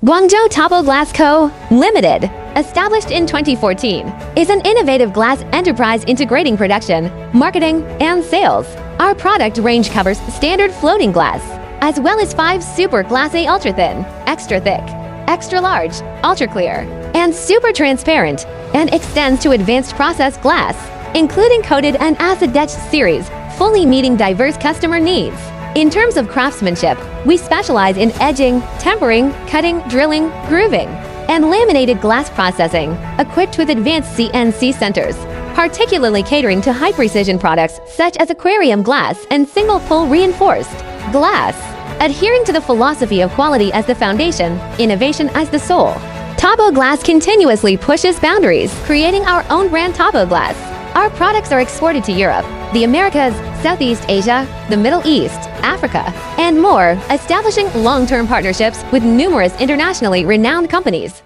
Guangzhou TopoGlass Co. Limited, established in 2014, is an innovative glass enterprise integrating production, marketing, and sales. Our product range covers standard floating glass, as well as 5 super Glass A ultra thin, extra thick, extra large, ultra clear, and super transparent, and extends to advanced process glass, including coated and acid-etched series, fully meeting diverse customer needs. In terms of craftsmanship, we specialize in edging, tempering, cutting, drilling, grooving, and laminated glass processing, equipped with advanced CNC centers, particularly catering to high-precision products such as aquarium glass and single-pull reinforced glass. Adhering to the philosophy of quality as the foundation, innovation as the soul, Topo Glass continuously pushes boundaries, creating our own brand Topo Glass. Our products are exported to Europe, the Americas, Southeast Asia, the Middle East, Africa, and more, establishing long-term partnerships with numerous internationally renowned companies.